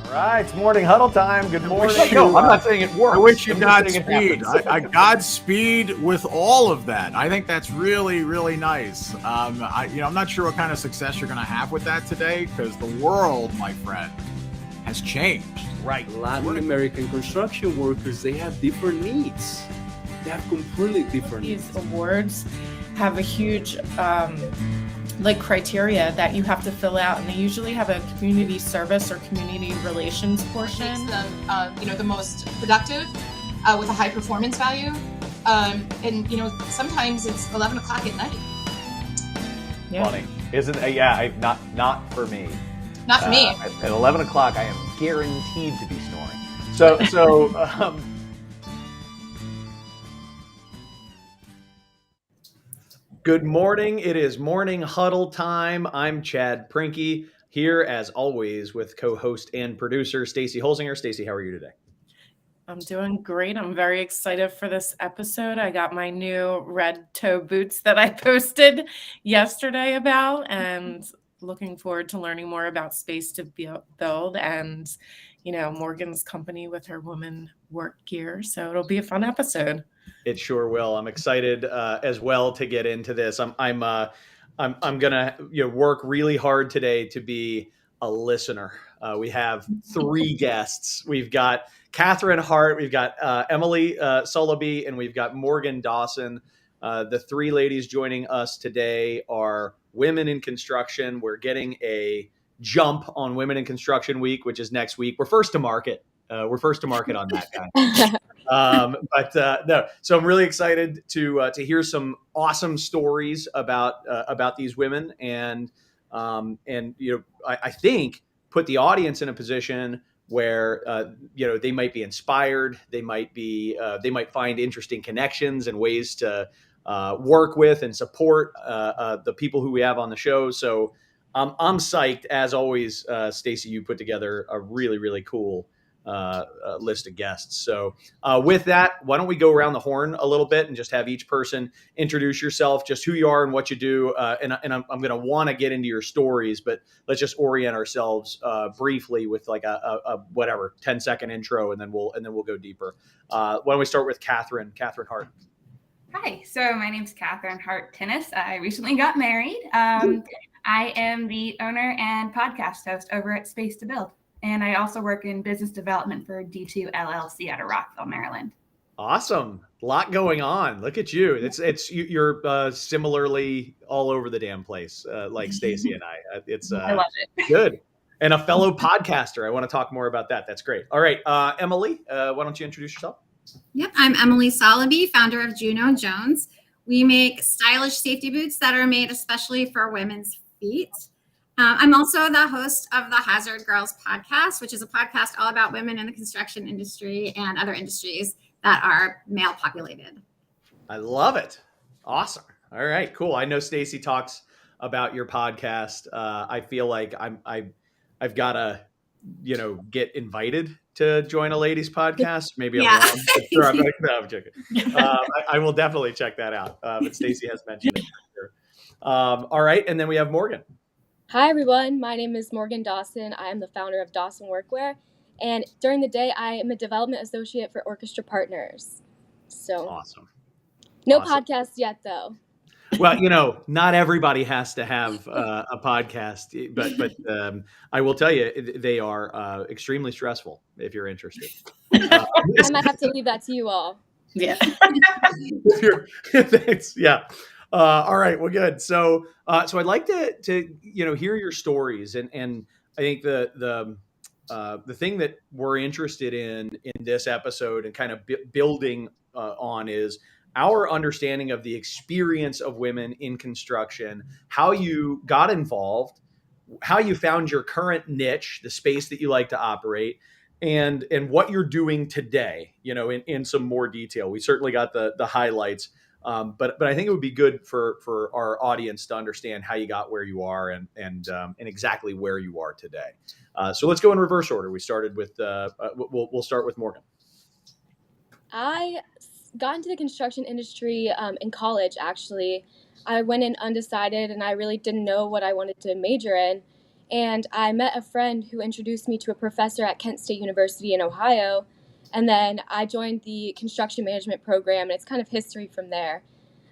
All right, it's morning huddle time. Good morning. No, I'm not saying it works. I wish you I'm just saying it Godspeed. happens. Godspeed with all of that. I think that's really, really nice. I'm not sure what kind of success you're going to have with that today because the world, my friend, has changed. Right. Latin American construction workers, they have different needs. They have completely different needs. These awards have a huge criteria that you have to fill out, and they usually have a community service or community relations portion. Makes them, the most productive with a high performance value. And sometimes it's 11 o'clock at night. Yeah. Funny, isn't it? Yeah, not for me. Not for me. At 11 o'clock, I am guaranteed to be snoring. So. Good morning. It is morning huddle time. I'm Chad Prinky here as always with co-host and producer Stacy Holzinger. Stacy, how are you today? I'm doing great. I'm very excited for this episode. I got my new red toe boots that I posted yesterday about, and looking forward to learning more about Space to Build and, Morgan's company with her women work gear. So it'll be a fun episode. It sure will. I'm excited as well to get into this. I'm gonna work really hard today to be a listener. We have three guests. We've got Catherine Hart, we've got Emily Soloby, and we've got Morgan Dawson. The three ladies joining us today are women in construction. We're getting a jump on Women in Construction Week, which is next week. We're first to market. We're first to market on that guy. No, so I'm really excited to hear some awesome stories about these women, and I think put the audience in a position where they might be inspired, they might find interesting connections and ways to work with and support the people who we have on the show. So I'm psyched as always. Stacy, you put together a really, really cool list of guests. So with that, why don't we go around the horn a little bit and just have each person introduce yourself, just who you are and what you do. And I'm going to want to get into your stories, but let's just orient ourselves briefly with like a 10-second intro, and then we'll go deeper. Why don't we start with Catherine Hart? Hi, so my name's Catherine Hart Tennis. I recently got married. I am the owner and podcast host over at Space to Build. And I also work in business development for D2 LLC out of Rockville, Maryland. Awesome. A lot going on. Look at you. You're similarly all over the damn place, like Stacy and I. I love it. Good. And a fellow podcaster. I want to talk more about that. That's great. All right. Emily, why don't you introduce yourself? Yep. I'm Emily Soloby, founder of Juno Jones. We make stylish safety boots that are made especially for women's feet. I'm also the host of the Hazard Girls podcast, which is a podcast all about women in the construction industry and other industries that are male populated. I love it. Awesome. All right, cool. I know Stacy talks about your podcast. I feel like I've got to, get invited to join a ladies podcast. Maybe I'm wrong. Sure, I'm joking. I will definitely check that out. But Stacy has mentioned it. Sure. All right, and then we have Morgan. Hi, everyone. My name is Morgan Dawson. I am the founder of Dawson Workwear. And during the day, I am a development associate for Orchestra Partners. So awesome. No podcast yet, though. Well, not everybody has to have a podcast, but I will tell you, they are extremely stressful if you're interested. I might have to leave that to you all. Yeah. Thanks. Yeah. All right. Well, good. So I'd like to hear your stories, and I think the thing that we're interested in this episode and kind of building on is our understanding of the experience of women in construction, how you got involved, how you found your current niche, the space that you like to operate, and what you're doing today. In some more detail. We certainly got the highlights. But I think it would be good for our audience to understand how you got where you are and exactly where you are today. So let's go in reverse order. We started with we'll start with Morgan. I got into the construction industry in college. Actually, I went in undecided, and I really didn't know what I wanted to major in. And I met a friend who introduced me to a professor at Kent State University in Ohio. And then I joined the construction management program, and it's kind of history from there.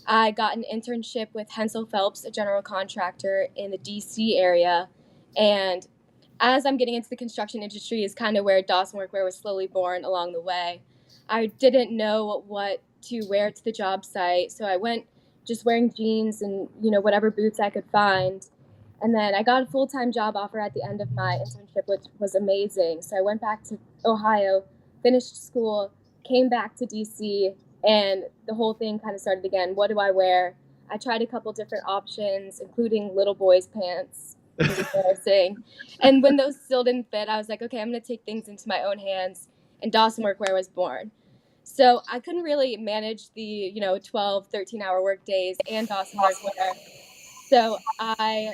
I got an internship with Hensel Phelps, a general contractor in the DC area. And as I'm getting into the construction industry is kind of where Dawson Workwear was slowly born along the way. I didn't know what to wear to the job site, so I went just wearing jeans and, whatever boots I could find. And then I got a full-time job offer at the end of my internship, which was amazing. So I went back to Ohio, finished school, came back to DC, and the whole thing kind of started again. What do I wear? I tried a couple different options, including little boys' pants. It was embarrassing. And when those still didn't fit, I was like, okay, I'm going to take things into my own hands. And Dawson Workwear was born. So I couldn't really manage the, 12, 13-hour work days and Dawson Workwear. So I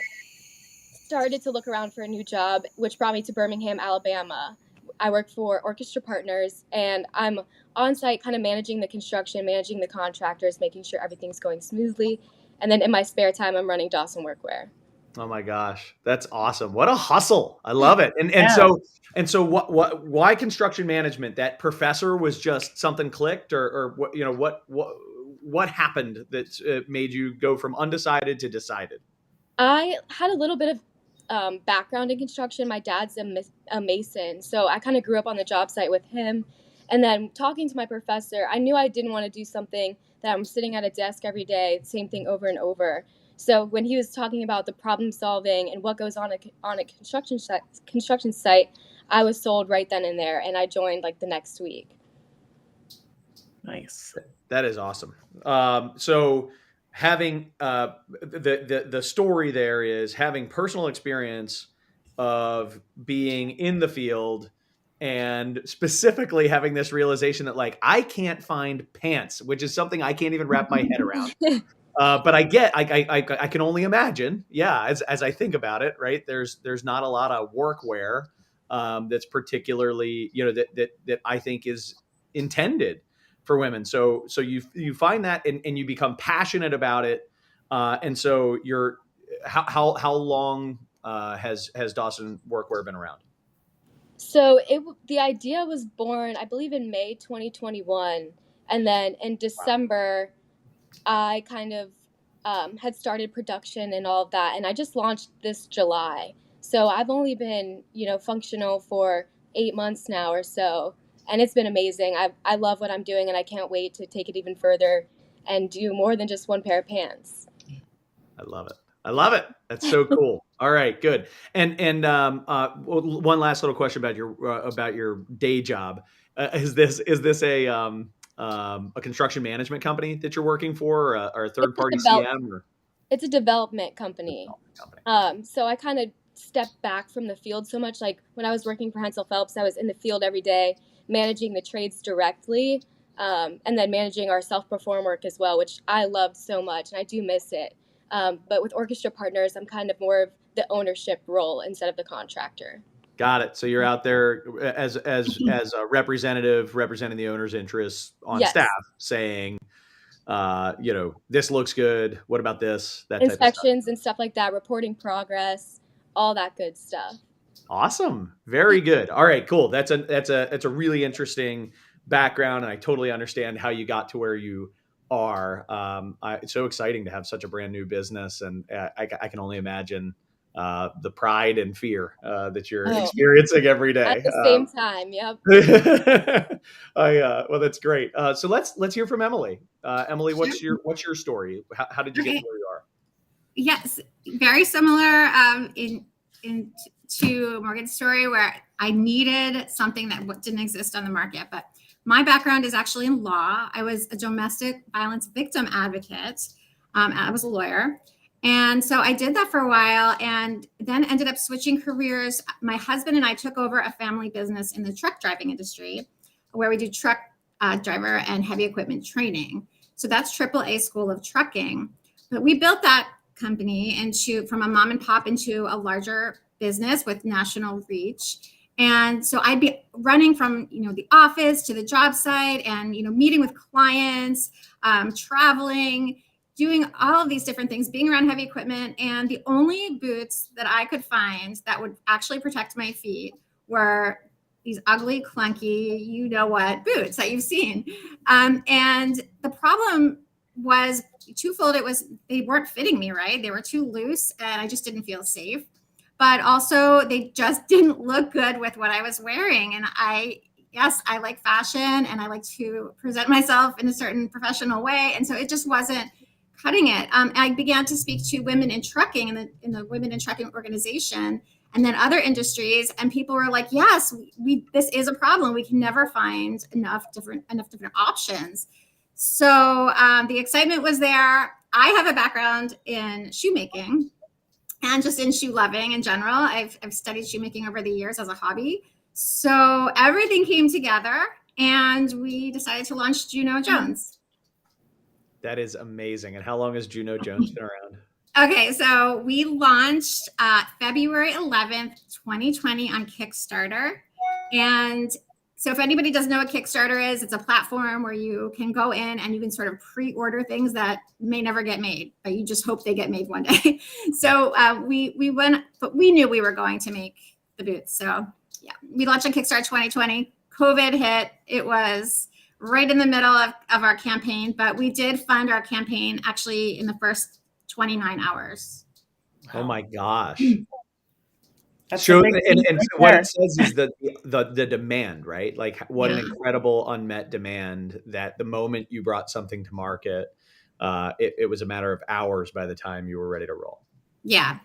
started to look around for a new job, which brought me to Birmingham, Alabama. I work for Orchestra Partners, and I'm on site kind of managing the construction, managing the contractors, making sure everything's going smoothly. And then in my spare time, I'm running Dawson Workwear. Oh my gosh, that's awesome! What a hustle! I love it. And so why construction management? That professor was just something clicked, or what happened that made you go from undecided to decided? I had a little bit of background in construction. My dad's a mason, so I kind of grew up on the job site with him. And then talking to my professor, I knew I didn't want to do something that I'm sitting at a desk every day, same thing over and over. So when he was talking about the problem solving and what goes on a construction site, I was sold right then and there, and I joined like the next week. Nice. That is awesome. So having the story there is having personal experience of being in the field, and specifically having this realization that like I can't find pants, which is something I can't even wrap my head around. But I can only imagine. Yeah, as I think about it, right? There's not a lot of workwear that's particularly that I think is intended for women. So you find that and you become passionate about it. And so how long has Dawson Workwear been around? So the idea was born, I believe, in May 2021, and then in December, I kind of had started production and all of that, and I just launched this July. So I've only been, functional for 8 months now or so, and it's been amazing. I love what I'm doing, and I can't wait to take it even further and do more than just one pair of pants. I love it. I love it. That's so cool. All right, good. And one last little question about your day job. Is this a construction management company that you're working for, or a third party CM? Or? It's a development company. So I kind of stepped back from the field so much. Like when I was working for Hensel Phelps, I was in the field every day, managing the trades directly, and then managing our self-perform work as well, which I loved so much, and I do miss it. But with Orchestra Partners, I'm kind of more of the ownership role instead of the contractor. Got it. So you're out there as a representative representing the owner's interests on staff, saying, this looks good. What about this? That inspections type of stuff. And stuff like that, reporting progress, all that good stuff. Awesome. Very good. All right, cool. That's a really interesting background, and I totally understand how you got to where you are. It's so exciting to have such a brand new business, and I can only imagine the pride and fear that you're experiencing every day at the same time. Yep. Well, that's great. So let's hear from Emily. Emily, what's your story? How did you get to where you are? Yes, very similar to Morgan's story, where I needed something that didn't exist on the market. But my background is actually in law. I was a domestic violence victim advocate. I was a lawyer. And so I did that for a while and then ended up switching careers. My husband and I took over a family business in the truck driving industry, where we do truck driver and heavy equipment training. So that's AAA School of Trucking. But we built that company from a mom and pop into a larger business with national reach. And so I'd be running from, the office to the job site and, meeting with clients, traveling, doing all of these different things, being around heavy equipment. And the only boots that I could find that would actually protect my feet were these ugly, clunky, you know what, boots that you've seen. And the problem was twofold. They weren't fitting me right. They were too loose and I just didn't feel safe. But also they just didn't look good with what I was wearing. And yes, I like fashion and I like to present myself in a certain professional way. And so it just wasn't cutting it. I began to speak to women in trucking in the Women in Trucking organization and then other industries. And people were like, yes, this is a problem. We can never find enough different options. So the excitement was there. I have a background in shoemaking and just in shoe loving in general. I've studied shoemaking over the years as a hobby. So everything came together and we decided to launch Juno Jones. That is amazing. And how long has Juno Jones been around? Okay, so we launched February 11th, 2020 on Kickstarter. And so if anybody doesn't know what Kickstarter is, it's a platform where you can go in and you can sort of pre-order things that may never get made, but you just hope they get made one day. So we went, but we knew we were going to make the boots. So yeah, we launched on Kickstarter 2020. COVID hit. It was right in the middle of our campaign, but we did fund our campaign actually in the first 29 hours. Oh my gosh. That's So, a big and thing what right it says is the demand, right? Like what an incredible unmet demand that the moment you brought something to market, it was a matter of hours by the time you were ready to roll. Yeah.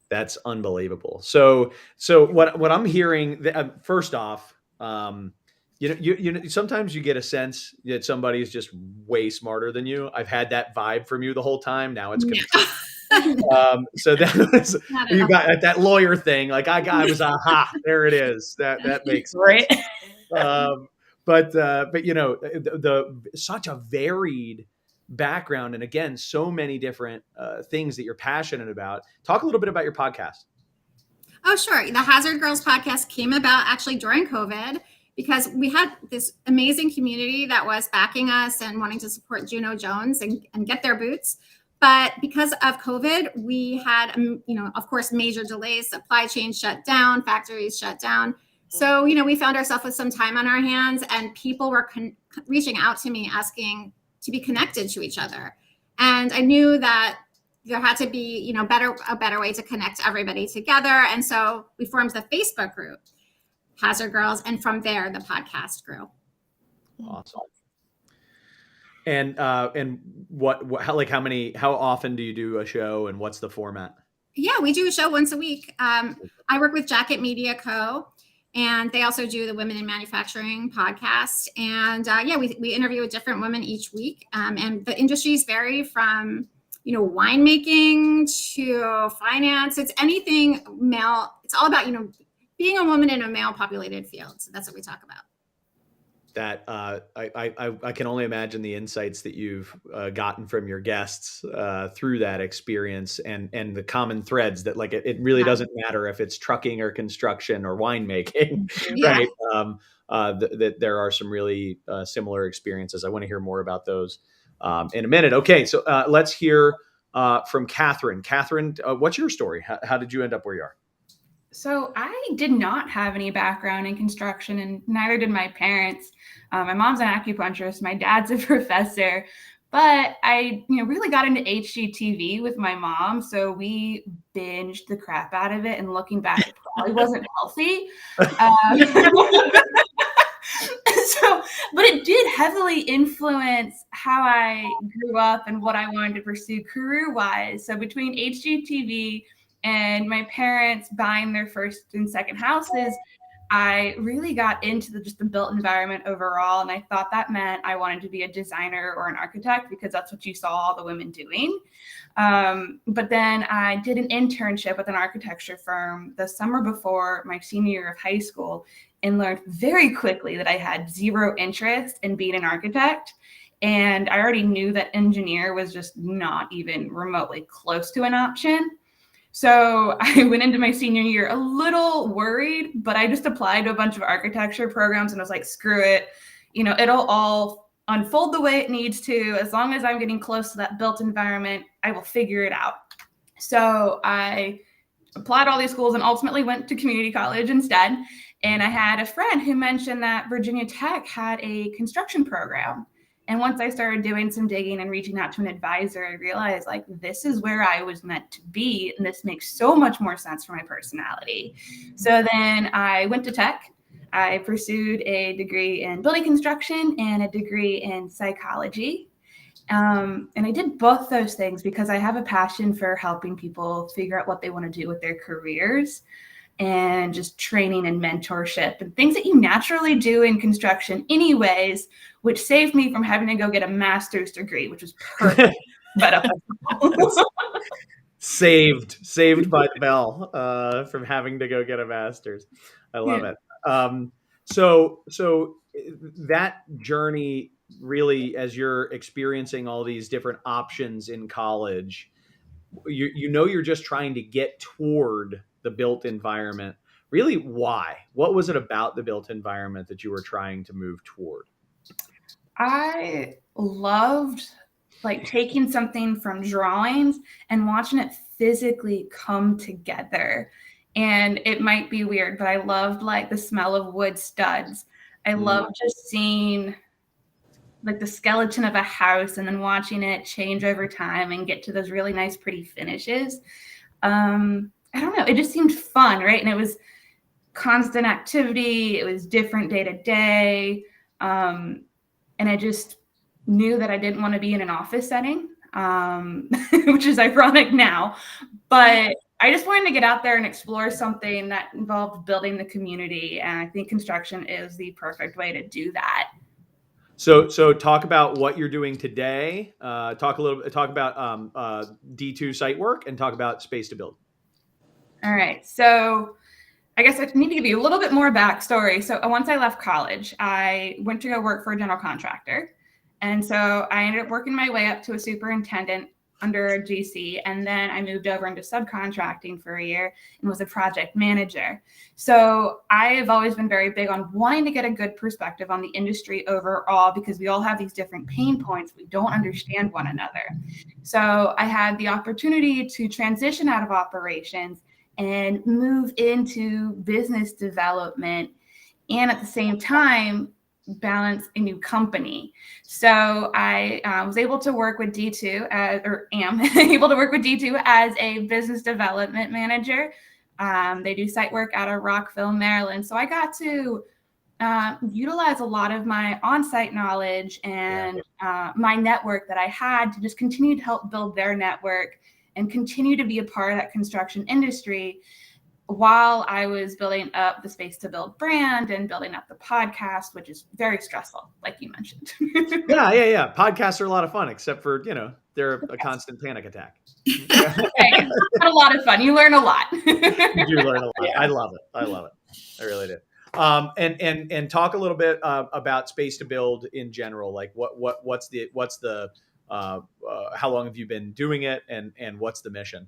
That's unbelievable. So what I'm hearing, first off, you know, sometimes you get a sense that somebody is just way smarter than you. I've had that vibe from you the whole time. Now it's confirmed. So that was, you got that lawyer thing. Like I was, aha, there it is. That makes sense. right. But you know, the such a varied background, and again, so many different things that you're passionate about. Talk a little bit about your podcast. Oh, sure. The Hazard Girls podcast came about actually during COVID because we had this amazing community that was backing us and wanting to support Juno Jones and get their boots. But because of COVID, we had, of course, major delays, supply chain shut down, factories shut down. So, we found ourselves with some time on our hands and people were reaching out to me asking to be connected to each other. And I knew that there had to be, a better way to connect everybody together. And so we formed the Facebook group, Hazard Girls. And from there, the podcast grew. Awesome. And how often do you do a show and what's the format? Yeah, we do a show once a week. I work with Jacket Media Co. And they also do the Women in Manufacturing podcast. And we interview with different women each week. And the industries vary from, winemaking to finance. It's anything male. It's all about, being a woman in a male populated field. So that's what we talk about. That I can only imagine the insights that you've gotten from your guests through that experience and the common threads that like it really doesn't matter if it's trucking or construction or winemaking, right? That there are some really similar experiences. I want to hear more about those in a minute. Okay, so let's hear from Catherine. Catherine, what's your story? How did you end up where you are? So I did not have any background in construction, and neither did my parents. My mom's an acupuncturist. My dad's a professor. But I, really got into HGTV with my mom. So we binged the crap out of it. And looking back, it probably wasn't healthy. But it did heavily influence how I grew up and what I wanted to pursue career-wise. So between HGTV and my parents buying their first and second houses, I really got into the built environment overall. And I thought that meant I wanted to be a designer or an architect because that's what you saw all the women doing. But then I did an internship with an architecture firm the summer before my senior year of high school and learned very quickly that I had zero interest in being an architect. And I already knew that engineer was just not even remotely close to an option. So I went into my senior year a little worried, but I just applied to a bunch of architecture programs and I was like, screw it. It'll all unfold the way it needs to. As long as I'm getting close to that built environment, I will figure it out. So I applied all these schools and ultimately went to community college instead. And I had a friend who mentioned that Virginia Tech had a construction program. And once I started doing some digging and reaching out to an advisor, I realized like, this is where I was meant to be. And this makes so much more sense for my personality. So then I went to Tech. I pursued a degree in building construction and a degree in psychology. And I did both those things because I have a passion for helping people figure out what they want to do with their careers, and just training and mentorship and things that you naturally do in construction anyways, which saved me from having to go get a master's degree, which was perfect. Saved by the bell from having to go get a master's. I love it. So that journey, really, as you're experiencing all these different options in college, you're just trying to get toward the built environment. Really, why? What was it about the built environment that you were trying to move toward? I loved like taking something from drawings and watching it physically come together. And it might be weird, but I loved like the smell of wood studs. I loved just seeing like the skeleton of a house and then watching it change over time and get to those really nice, pretty finishes. I don't know. It just seemed fun, right? And it was constant activity. It was different day to day. And I just knew that I didn't want to be in an office setting, which is ironic now. But I just wanted to get out there and explore something that involved building the community. And I think construction is the perfect way to do that. So talk about what you're doing today. Talk about D2 site work, and talk about Space to Build. All right. So I guess I need to give you a little bit more backstory. So once I left college, I went to go work for a general contractor. And so I ended up working my way up to a superintendent under a GC. And then I moved over into subcontracting for a year and was a project manager. So I have always been very big on wanting to get a good perspective on the industry overall, because we all have these different pain points. We don't understand one another. So I had the opportunity to transition out of operations and move into business development, and at the same time balance a new company. So I was able to work with D2 am able to work with D2 as a business development manager. They do site work out of Rockville, Maryland. So I got to utilize a lot of my on-site knowledge and my network that I had to just continue to help build their network and continue to be a part of that construction industry while I was building up the Space to Build brand and building up the podcast, which is very stressful, like you mentioned. Yeah. Podcasts are a lot of fun, except for, they're a constant panic attack. It's a lot of fun. You learn a lot. You do learn a lot. Yeah. I love it. I really do. And talk a little bit about Space to Build in general. Like what's the how long have you been doing it, and what's the mission?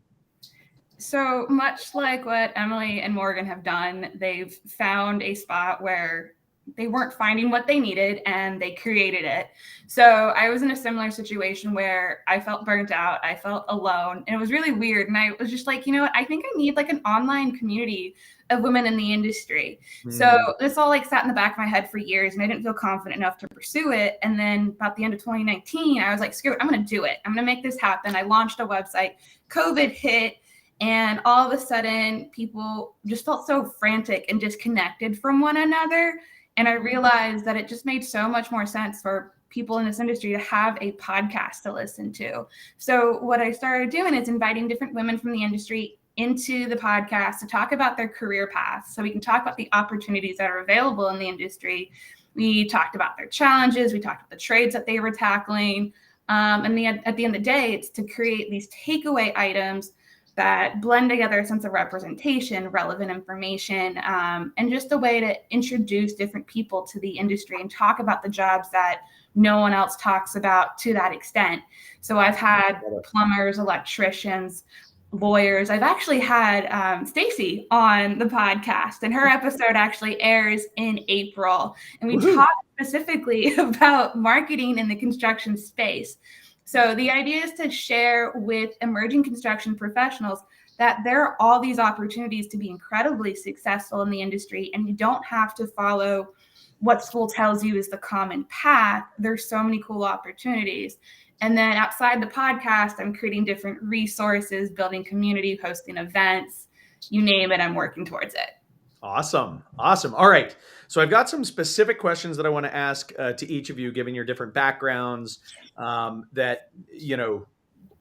So much like what Emily and Morgan have done, they've found a spot where they weren't finding what they needed and they created it. So I was in a similar situation where I felt burnt out. I felt alone, and it was really weird. And I was just like, I think I need like an online community of women in the industry. So this all like sat in the back of my head for years, and I didn't feel confident enough to pursue it. And then about the end of 2019, I was like, screw it, I'm going to do it. I'm going to make this happen. I launched a website. COVID hit. And all of a sudden, people just felt so frantic and disconnected from one another. And I realized that it just made so much more sense for people in this industry to have a podcast to listen to. So what I started doing is inviting different women from the industry into the podcast to talk about their career paths, so we can talk about the opportunities that are available in the industry. We talked about their challenges. We talked about the trades that they were tackling. And at the end of the day, it's to create these takeaway items that blend together a sense of representation, relevant information, and just a way to introduce different people to the industry and talk about the jobs that no one else talks about to that extent. So I've had plumbers, electricians, lawyers. I've actually had Stacy on the podcast, and her episode actually airs in April. And we talked specifically about marketing in the construction space. So the idea is to share with emerging construction professionals that there are all these opportunities to be incredibly successful in the industry, and you don't have to follow what school tells you is the common path. There's so many cool opportunities. And then outside the podcast, I'm creating different resources, building community, hosting events, you name it, I'm working towards it. Awesome. All right. So I've got some specific questions that I want to ask to each of you, given your different backgrounds, that,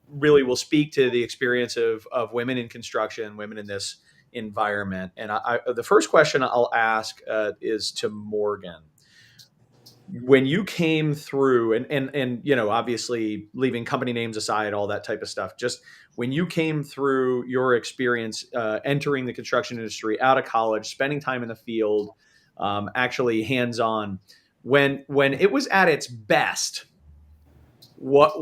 really will speak to the experience of women in construction, women in this environment. And the first question I'll ask is to Morgan. When you came through, and obviously leaving company names aside, all that type of stuff, just when you came through your experience entering the construction industry out of college, spending time in the field, actually hands-on, when it was at its best, what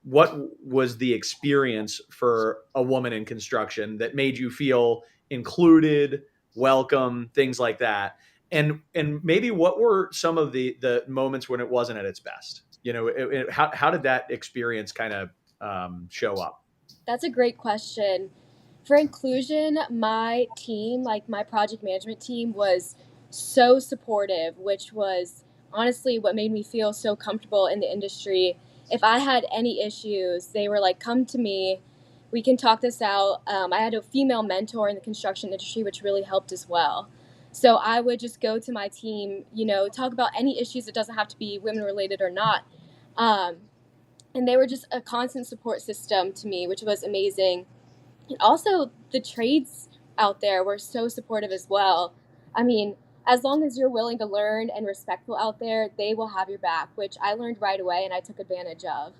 was the experience for a woman in construction that made you feel included, welcome, things like that? And maybe what were some of the moments when it wasn't at its best? How did that experience kind of show up? That's a great question. For inclusion, my team, like my project management team, was so supportive, which was honestly what made me feel so comfortable in the industry. If I had any issues, they were like, come to me, we can talk this out. I had a female mentor in the construction industry, which really helped as well. So I would just go to my team, talk about any issues. It doesn't have to be women related or not. And they were just a constant support system to me, which was amazing. And also, the trades out there were so supportive as well. I mean, as long as you're willing to learn and respectful out there, they will have your back, which I learned right away and I took advantage of.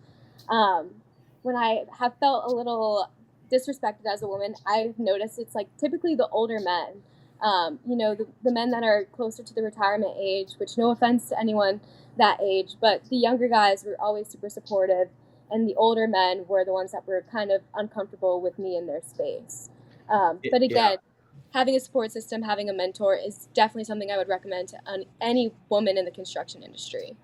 When I have felt a little disrespected as a woman, I've noticed it's like typically the older men, the men that are closer to the retirement age, which no offense to anyone that age, but the younger guys were always super supportive. And the older men were the ones that were kind of uncomfortable with me in their space. But again, having a support system, having a mentor is definitely something I would recommend to any woman in the construction industry.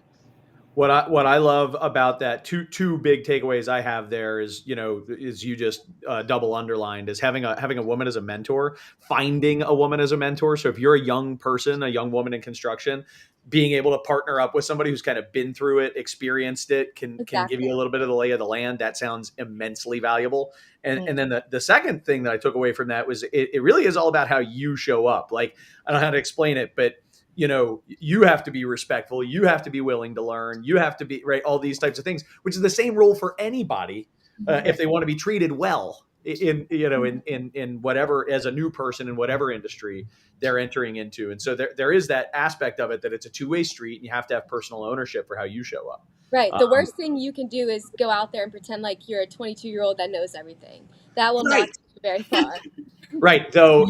What I love about that, two big takeaways I have there is you just double underlined, is having a woman as a mentor, finding a woman as a mentor. So if you're a young person, a young woman in construction, being able to partner up with somebody who's kind of been through it, experienced it, can give you a little bit of the lay of the land. That sounds immensely valuable. And then the second thing that I took away from that was it really is all about how you show up. Like, I don't know how to explain it, but you have to be respectful. You have to be willing to learn. You have to be right. All these types of things, which is the same rule for anybody if they want to be treated well in whatever, as a new person in whatever industry they're entering into. And so there is that aspect of it, that it's a two-way street, and you have to have personal ownership for how you show up. Right. The worst thing you can do is go out there and pretend like you're a 22-year-old that knows everything. That will not take you very far. Right. Though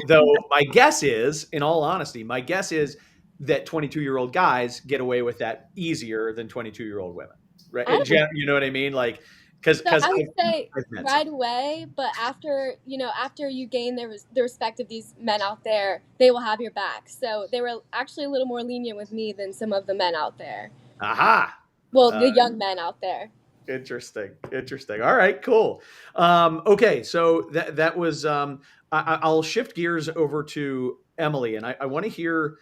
my guess is, in all honesty, that 22-year-old guys get away with that easier than 22-year-old women. Right. You know what I mean? Like, because I would say right away, but after you gain the respect of these men out there, they will have your back. So they were actually a little more lenient with me than some of the men out there. Aha. Well, the young men out there. Interesting. All right, cool. Okay, so that was. I'll shift gears over to Emily, and I want to hear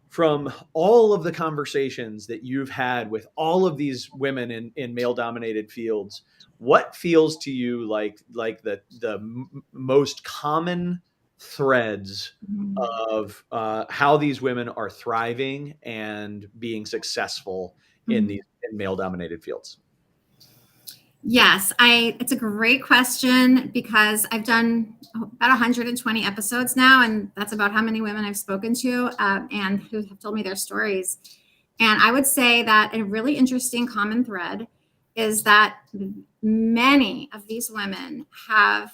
from all of the conversations that you've had with all of these women in male-dominated fields. What feels to you like the most common threads of how these women are thriving and being successful in male-dominated fields? Yes, it's a great question, because I've done about 120 episodes now, and that's about how many women I've spoken to and who have told me their stories. And I would say that a really interesting common thread is that many of these women have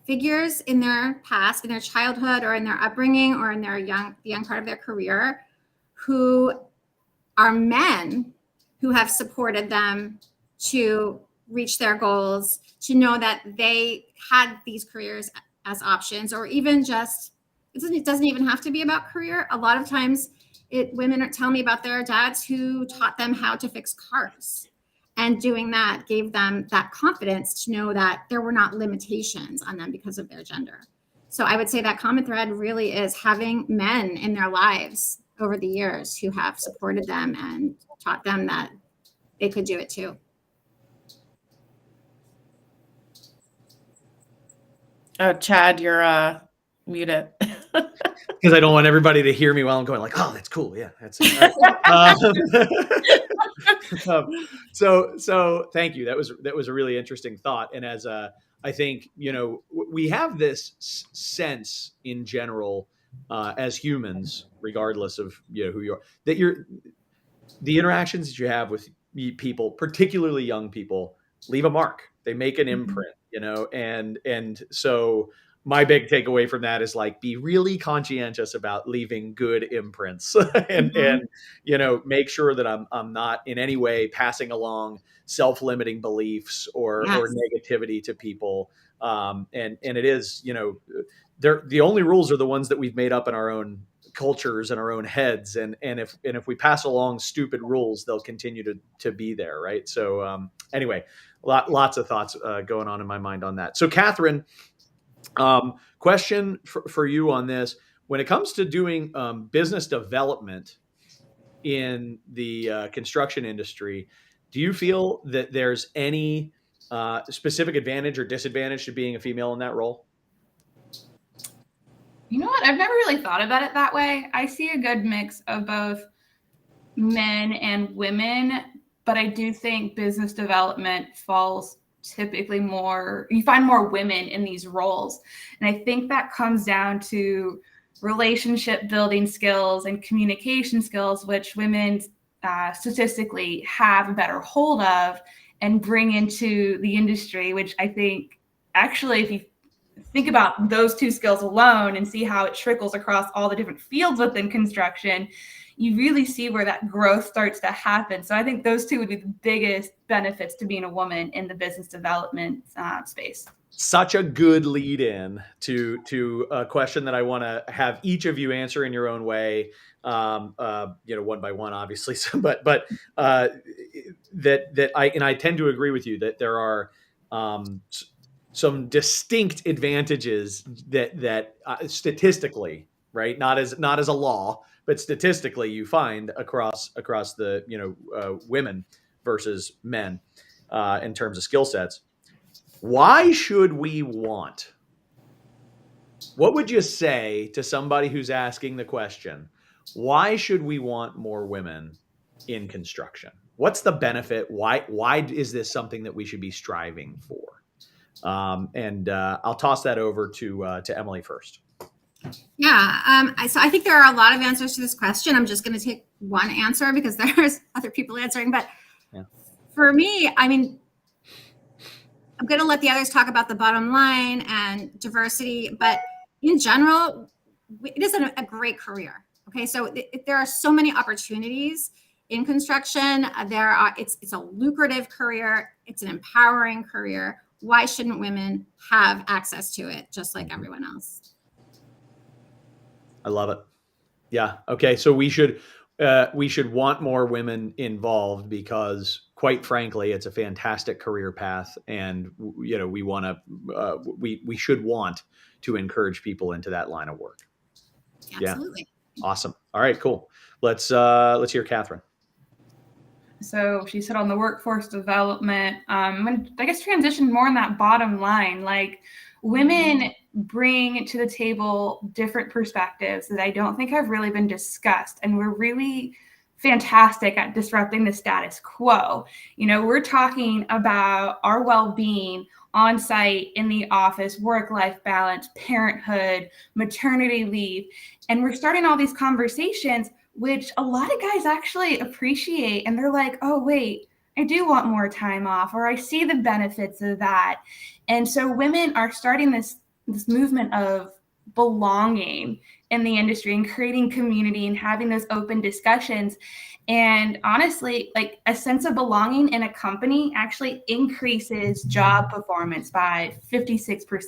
figures in their past, in their childhood, or in their upbringing, or in the young part of their career, who are men who have supported them to reach their goals, to know that they had these careers as options, or even just, it doesn't even have to be about career. A lot of times women tell me about their dads who taught them how to fix cars. And doing that gave them that confidence to know that there were not limitations on them because of their gender. So I would say that common thread really is having men in their lives over the years who have supported them and taught them that they could do it too. Chad, you're muted. Because I don't want everybody to hear me while I'm going like, oh, that's cool. Yeah, that's it. So thank you. That was a really interesting thought. And as I think, we have this sense in general as humans, regardless of who you are, that the interactions that you have with people, particularly young people, leave a mark. They make an imprint, and so my big takeaway from that is like, be really conscientious about leaving good imprints and make sure that I'm not in any way passing along self-limiting beliefs or negativity to people. And it is, the only rules are the ones that we've made up in our own cultures and our own heads. And if we pass along stupid rules, they'll continue to be there. Right. So anyway, lots of thoughts going on in my mind on that. So Catherine, question for you on this. When it comes to doing business development in the construction industry, do you feel that there's any specific advantage or disadvantage to being a female in that role? You know what? I've never really thought about it that way. I see a good mix of both men and women, but I do think business development falls typically more, you find more women in these roles. And I think that comes down to relationship building skills and communication skills, which women statistically have a better hold of and bring into the industry, which I think actually, if you think about those two skills alone and see how it trickles across all the different fields within construction, you really see where that growth starts to happen. So I think those two would be the biggest benefits to being a woman in the business development space. Such a good lead in to a question that I want to have each of you answer in your own way, one by one, obviously. So, but that I tend to agree with you that there are some distinct advantages that statistically, right, not as a law, but statistically you find across the women versus men in terms of skill sets. Why should we want? What would you say to somebody who's asking the question, why should we want more women in construction? What's the benefit? Why is this something that we should be striving for? And I'll toss that over to Emily first. Yeah, so I think there are a lot of answers to this question. I'm just going to take one answer because there's other people answering. But for me, I mean, I'm going to let the others talk about the bottom line and diversity. But in general, it is a great career. Okay, so there are so many opportunities in construction. It's a lucrative career. It's an empowering career. Why shouldn't women have access to it just like everyone else? I love it. Yeah. Okay. So we should want more women involved because, quite frankly, it's a fantastic career path, and we want to we should want to encourage people into that line of work. Absolutely. Yeah. Awesome. All right. Cool. Let's hear Catherine. So she said on the workforce development, I guess transition more on that bottom line, like women bring to the table different perspectives that I don't think have really been discussed. And we're really fantastic at disrupting the status quo. We're talking about our well-being on site, in the office, work-life balance, parenthood, maternity leave. And we're starting all these conversations, which a lot of guys actually appreciate. And they're like, oh, wait, I do want more time off, or I see the benefits of that. And so women are starting this movement of belonging in the industry and creating community and having those open discussions. And honestly, like a sense of belonging in a company actually increases job performance by 56%.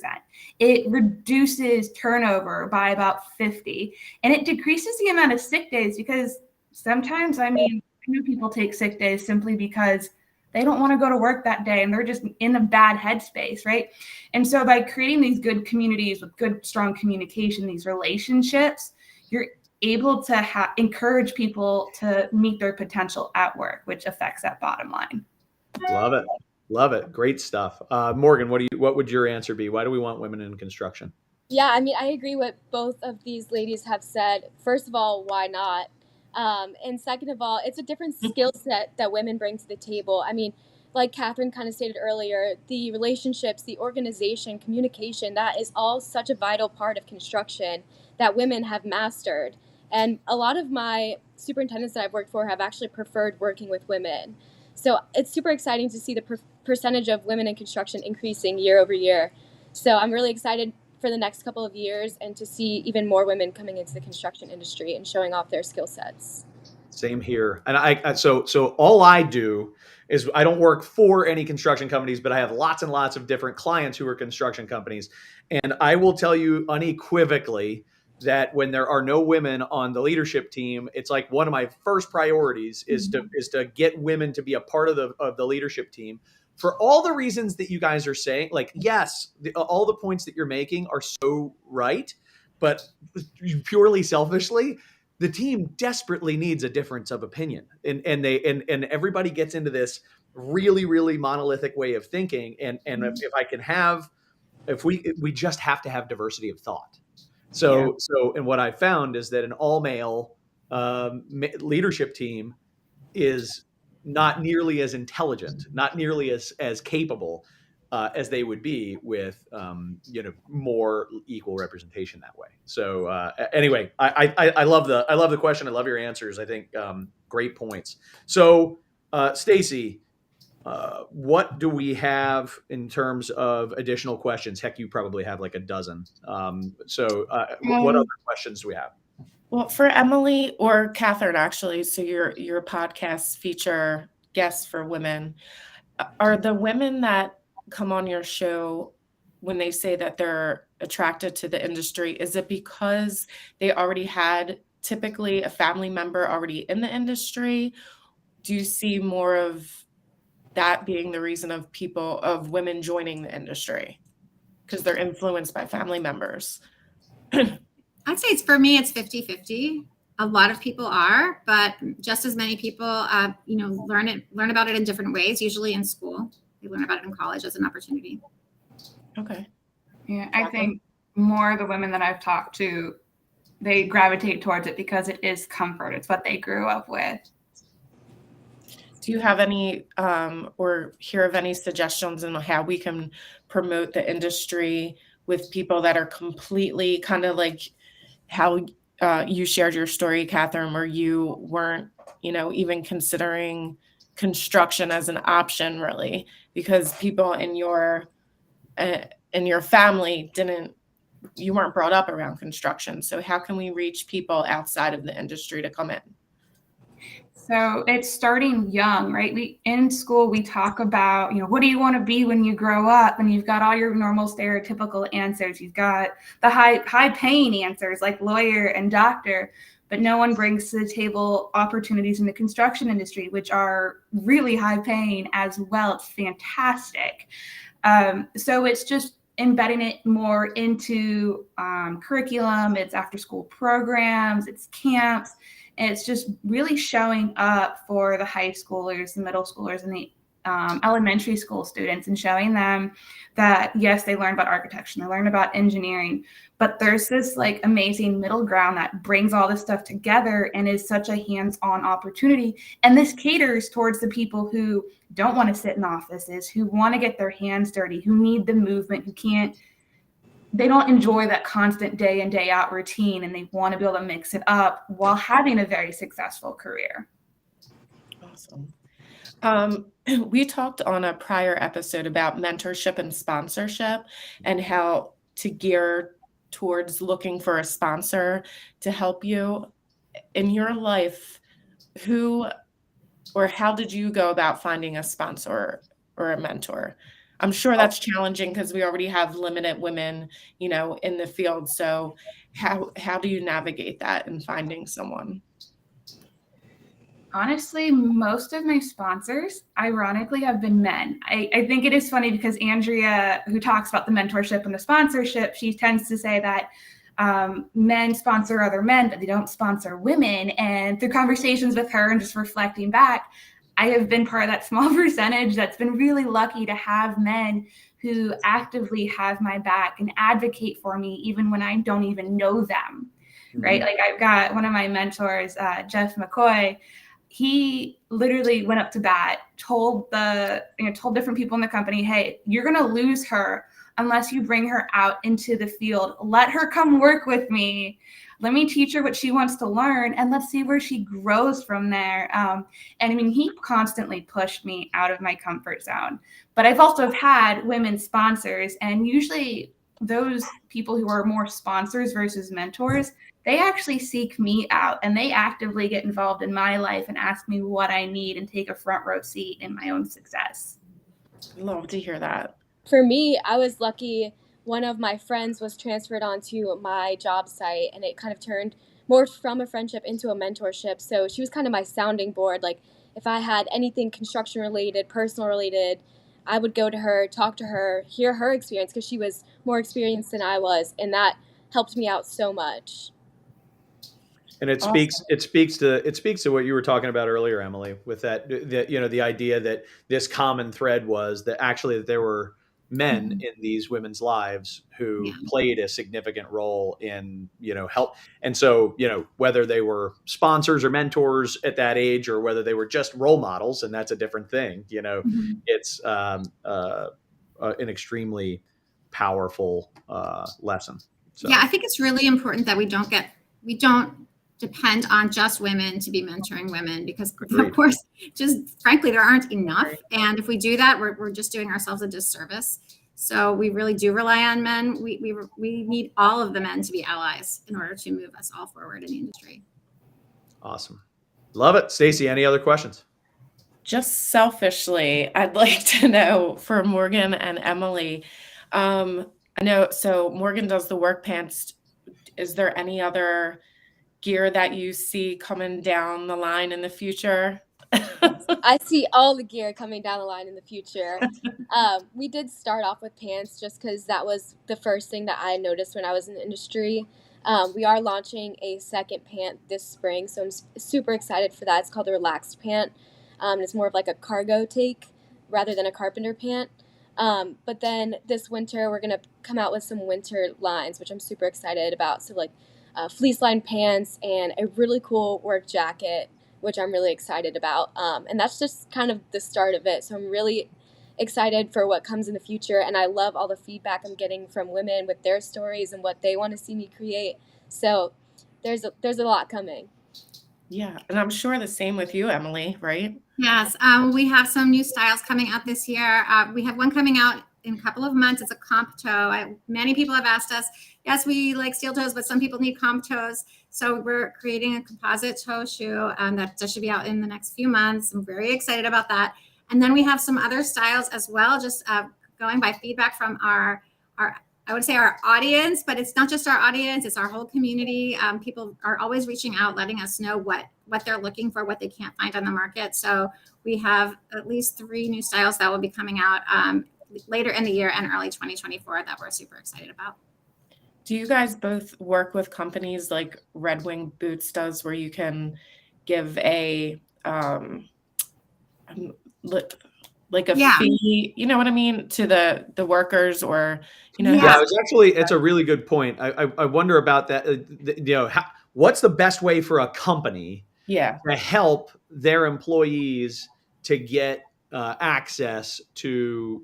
It reduces turnover by about 50, and it decreases the amount of sick days, because sometimes, I mean, I know people take sick days simply because they don't want to go to work that day and they're just in a bad headspace, right? And so by creating these good communities with good, strong communication, these relationships, you're able to encourage people to meet their potential at work, which affects that bottom line. Love it. Love it. Great stuff. Morgan, what would your answer be? Why do we want women in construction? Yeah, I mean, I agree with both of these ladies have said. First of all, why not? And second of all, it's a different skill set that women bring to the table. I mean, like Catherine kind of stated earlier, the relationships, the organization, communication, that is all such a vital part of construction that women have mastered. And a lot of my superintendents that I've worked for have actually preferred working with women. So it's super exciting to see the percentage of women in construction increasing year over year. So I'm really excited for the next couple of years and to see even more women coming into the construction industry and showing off their skill sets. Same here. And so all I do is I don't work for any construction companies, but I have lots and lots of different clients who are construction companies. And I will tell you unequivocally that when there are no women on the leadership team, it's like one of my first priorities is to get women to be a part of the leadership team, for all the reasons that you guys are saying. Like, yes, all the points that you're making are so right, but purely selfishly, the team desperately needs a difference of opinion, and everybody gets into this really, really monolithic way of thinking. And if we just have to have diversity of thought. So and what I found is that an all male leadership team is not nearly as intelligent, not nearly as capable as they would be with more equal representation that way. So anyway, I love the question. I love your answers. I think great points. So Stacy, what do we have in terms of additional questions? Heck, you probably have like a dozen. What other questions do we have? Well, for Emily or Catherine, actually, so your podcasts feature guests for women. Are the women that come on your show, when they say that they're attracted to the industry, is it because they already had typically a family member already in the industry? Do you see more of that being the reason of women joining the industry because they're influenced by family members? I'd say for me, it's 50-50. A lot of people are, but just as many people, learn about it in different ways, usually in school. They learn about it in college as an opportunity. Okay. Yeah, I think more of the women that I've talked to, they gravitate towards it because it is comfort. It's what they grew up with. Do you have any or hear of any suggestions on how we can promote the industry with people that are completely kind of like how you shared your story, Catherine, where you weren't, even considering construction as an option, really, because people in your family you weren't brought up around construction. So how can we reach people outside of the industry to come in? So it's starting young, right? In school, we talk about, what do you want to be when you grow up? And you've got all your normal stereotypical answers. You've got the high paying answers like lawyer and doctor, but no one brings to the table opportunities in the construction industry, which are really high paying as well. It's fantastic. So it's just embedding it more into curriculum. It's after school programs, it's camps. And it's just really showing up for the high schoolers, the middle schoolers, and the elementary school students, and showing them that, yes, they learn about architecture, they learn about engineering, but there's this like amazing middle ground that brings all this stuff together and is such a hands-on opportunity. And this caters towards the people who don't want to sit in offices, who want to get their hands dirty, who need the movement, they don't enjoy that constant day in, day out routine, and they want to be able to mix it up while having a very successful career. Awesome. We talked on a prior episode about mentorship and sponsorship and how to gear towards looking for a sponsor to help you in your life, who or how did you go about finding a sponsor or a mentor? I'm sure that's challenging because we already have limited women, in the field. So how do you navigate that and finding someone? Honestly, most of my sponsors, ironically, have been men. I think it is funny because Andrea, who talks about the mentorship and the sponsorship, she tends to say that men sponsor other men, but they don't sponsor women. And through conversations with her and just reflecting back, I have been part of that small percentage that's been really lucky to have men who actively have my back and advocate for me, even when I don't even know them, right? Like I've got one of my mentors, Jeff McCoy. He literally went up to bat, told different people in the company, hey, you're going to lose her unless you bring her out into the field. Let her come work with me. Let me teach her what she wants to learn, and let's see where she grows from there. And I mean, he constantly pushed me out of my comfort zone. But I've also had women sponsors, and usually those people who are more sponsors versus mentors, they actually seek me out and they actively get involved in my life and ask me what I need and take a front row seat in my own success. Love to hear that. For me, I was lucky. One of my friends was transferred onto my job site, and it kind of turned more from a friendship into a mentorship. So she was kind of my sounding board. Like if I had anything construction related, personal related, I would go to her, talk to her, hear her experience because she was more experienced than I was, and that helped me out so much. And it speaks to what you were talking about earlier, Emily, with the idea that this common thread was that actually that there were men in these women's lives who played a significant role in, help. And so, whether they were sponsors or mentors at that age, or whether they were just role models, and that's a different thing, it's an extremely powerful lesson. So. Yeah, I think it's really important that we don't depend on just women to be mentoring women, because of course, just frankly, there aren't enough. And if we do that, we're just doing ourselves a disservice. So we really do rely on men. We need all of the men to be allies in order to move us all forward in the industry. Awesome. Love it. Stacey, any other questions? Just selfishly, I'd like to know for Morgan and Emily, I know, so Morgan does the work pants. Is there any other gear that you see coming down the line in the future? I see all the gear coming down the line in the future. We did start off with pants just because that was the first thing that I noticed when I was in the industry. We are launching a second pant this spring, so I'm super excited for that. It's called the Relaxed Pant. It's more of like a cargo take rather than a carpenter pant. But then this winter, we're going to come out with some winter lines, which I'm super excited about. So like fleece lined pants and a really cool work jacket, which I'm really excited about. And that's just kind of the start of it. So I'm really excited for what comes in the future. And I love all the feedback I'm getting from women with their stories and what they want to see me create. So there's a lot coming. Yeah. And I'm sure the same with you, Emily, right? Yes. We have some new styles coming out this year. We have one coming out in a couple of months. It's a comp toe. Many people have asked us, yes, we like steel toes, but some people need comp toes. So we're creating a composite toe shoe that should be out in the next few months. I'm very excited about that. And then we have some other styles as well, just going by feedback from our I would say our audience, but it's not just our audience, it's our whole community. People are always reaching out, letting us know what they're looking for, what they can't find on the market. So we have at least 3 new styles that will be coming out later in the year and early 2024 that we're super excited about. Do you guys both work with companies like Red Wing Boots does, where you can give a fee, you know what I mean, to the workers, or Yeah, it's a really good point. I wonder about that. What's the best way for a company to help their employees to get access to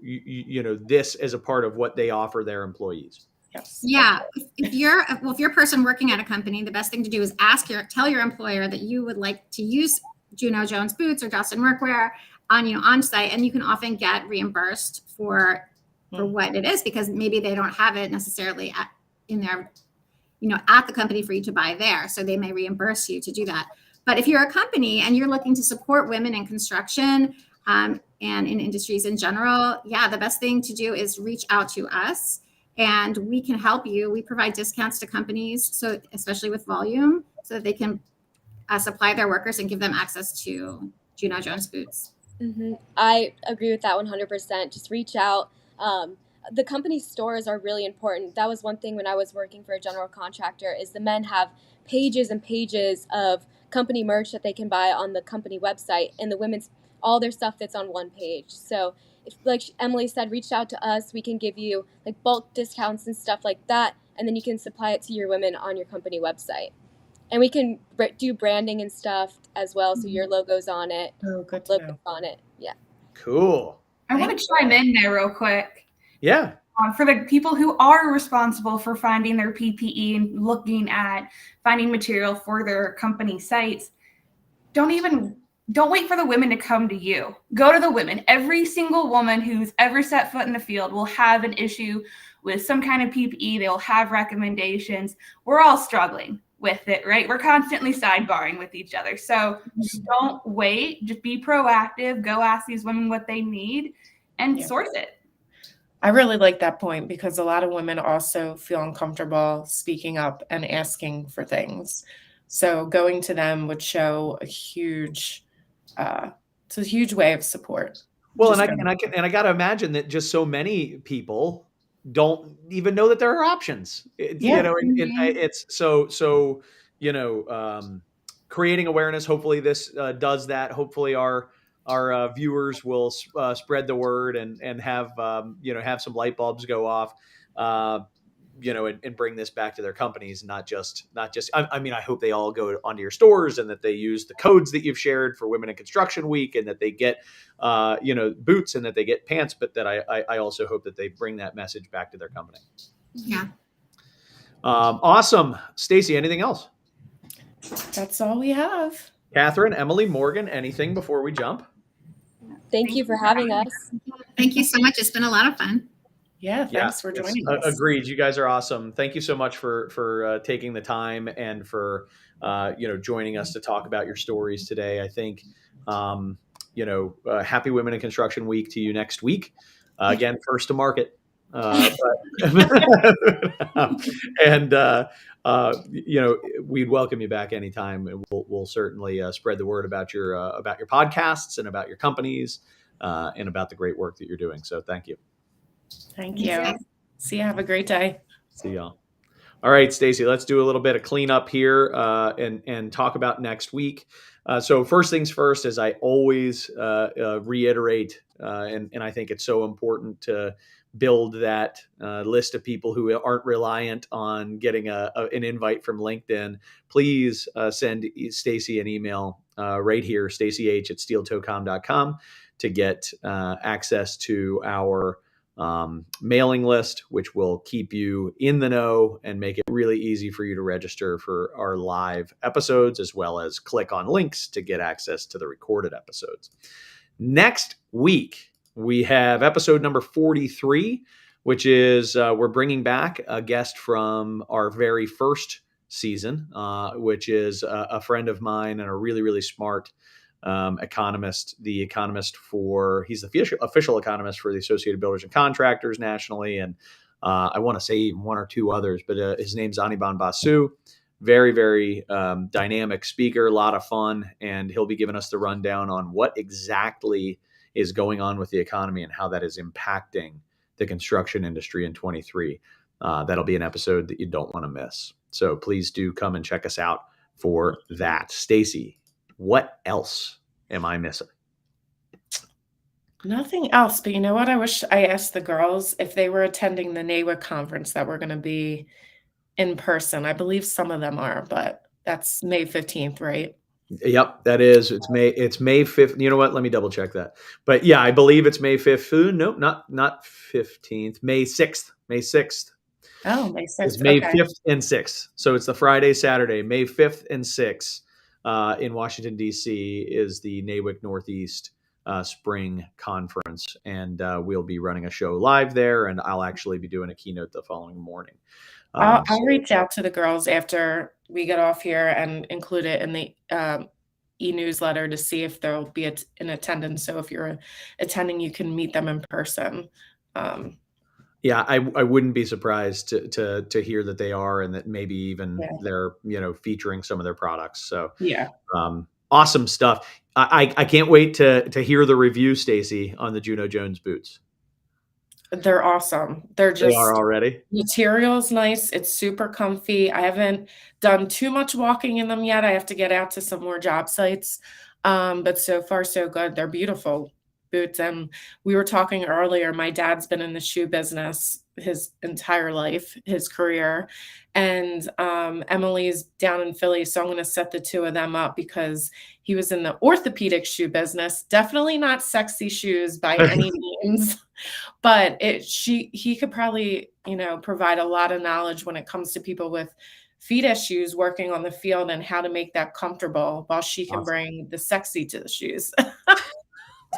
this as a part of what they offer their employees? Yes. Yeah. If you're a person working at a company, the best thing to do is tell your employer that you would like to use Juno Jones boots or Dustin workwear on site, and you can often get reimbursed for what it is, because maybe they don't have it necessarily in their, at the company for you to buy there. So they may reimburse you to do that. But if you're a company and you're looking to support women in construction and in industries in general, the best thing to do is reach out to us and we can help you. We provide discounts to companies, so especially with volume, so that they can supply their workers and give them access to Juno Jones boots. Mm-hmm. I agree with that 100%. Just reach out. The company stores are really important. That was one thing when I was working for a general contractor, is the men have pages and pages of company merch that they can buy on the company website, and the women's, all their stuff fits on one page. So if, like Emily said, reach out to us. We can give you like bulk discounts and stuff like that, and then you can supply it to your women on your company website. And we can do branding and stuff as well, so your logo's on it. Oh, good to Logo's know. on it. Yeah. Cool. I want to chime in there real quick. Yeah. For the people who are responsible for finding their PPE and looking at finding material for their company sites, don't wait for the women to come to you. Go to the women. Every single woman who's ever set foot in the field will have an issue with some kind of PPE. They'll have recommendations. We're all struggling with it, right? We're constantly sidebarring with each other. So just don't wait. Just be proactive. Go ask these women what they need and source it. I really like that point, because a lot of women also feel uncomfortable speaking up and asking for things. So going to them would show a huge, it's a huge way of support. Well, and I got to imagine that just so many people don't even know that there are options. It's so creating awareness. Hopefully this does that. Hopefully our viewers will spread the word and have have some light bulbs go off, and bring this back to their companies. Not just. I mean, I hope they all go onto your stores and that they use the codes that you've shared for Women in Construction Week, and that they get boots and that they get pants. But that I also hope that they bring that message back to their company. Yeah. Awesome, Stacy. Anything else? That's all we have. Catherine, Emily, Morgan, anything before we jump? Thank you for having us. Thank you so much. It's been a lot of fun. Yeah, thanks for joining us. Agreed. You guys are awesome. Thank you so much for taking the time and for joining us to talk about your stories today. I think happy Women in Construction Week to you next week. Again, first to market. We'd welcome you back anytime, and we'll certainly spread the word about your podcasts and about your companies and about the great work that you're doing. So thank you. Thank you. See you. Have a great day. See y'all. All right, Stacy, let's do a little bit of cleanup here and talk about next week. So first things first, as I always reiterate, and I think it's so important to build that list of people who aren't reliant on getting an invite from LinkedIn. Please send Stacy an email right here, stacyh@steeltocom.com, to get access to our mailing list, which will keep you in the know and make it really easy for you to register for our live episodes, as well as click on links to get access to the recorded episodes. Next week, we have episode number 43, which is we're bringing back a guest from our very first season, which is a friend of mine and a really, really smart economist. He's the official economist for the Associated Builders and Contractors nationally, and I want to say even one or two others, but his name's Anirban Basu. Very, very dynamic speaker, a lot of fun, and he'll be giving us the rundown on what exactly is going on with the economy and how that is impacting the construction industry in 23. That'll be an episode that you don't want to miss. So please do come and check us out for that. Stacy, what else am I missing? Nothing else, but you know what? I wish I asked the girls if they were attending the NAWIC conference that we're going to be in person. I believe some of them are, but that's May 15th, right? Yep, that is. It's May 5th. You know what? Let me double check that. But yeah, I believe it's May 5th. Nope, not 15th. May 6th. May 6th. Oh, May 6th. It's May 5th and 6th. So it's the Friday, Saturday, May 5th and 6th in Washington, D.C. is the NAWIC Northeast Spring Conference. And we'll be running a show live there, and I'll actually be doing a keynote the following morning. I'll reach out to the girls after we get off here and include it in the e-newsletter to see if they'll be in attendance. So if you're attending, you can meet them in person. Yeah, I wouldn't be surprised to hear that they are, and that maybe even they're featuring some of their products. So yeah, awesome stuff. I can't wait to hear the review, Stacy, on the Juno Jones boots. They're awesome. They are already. Material's nice. It's super comfy. I haven't done too much walking in them yet. I have to get out to some more job sites. But so far so good. They're beautiful boots. And we were talking earlier, my dad's been in the shoe business his entire life, his career. And Emily's down in Philly. So I'm going to set the two of them up because he was in the orthopedic shoe business. Definitely not sexy shoes by any means. But he could probably, provide a lot of knowledge when it comes to people with feet issues working on the field and how to make that comfortable while she can bring the sexy to the shoes.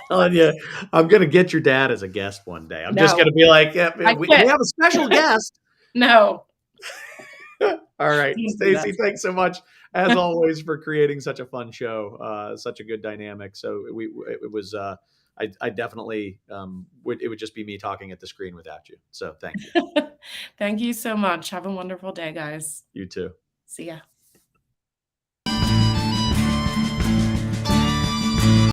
Telling you, I'm going to get your dad as a guest one day. I'm just going to be like, yeah, we have a special guest. No. All right. Stacy, thanks so much, as always, for creating such a fun show, such a good dynamic. So it was I definitely it would just be me talking at the screen without you. So thank you. Thank you so much. Have a wonderful day, guys. You too. See ya.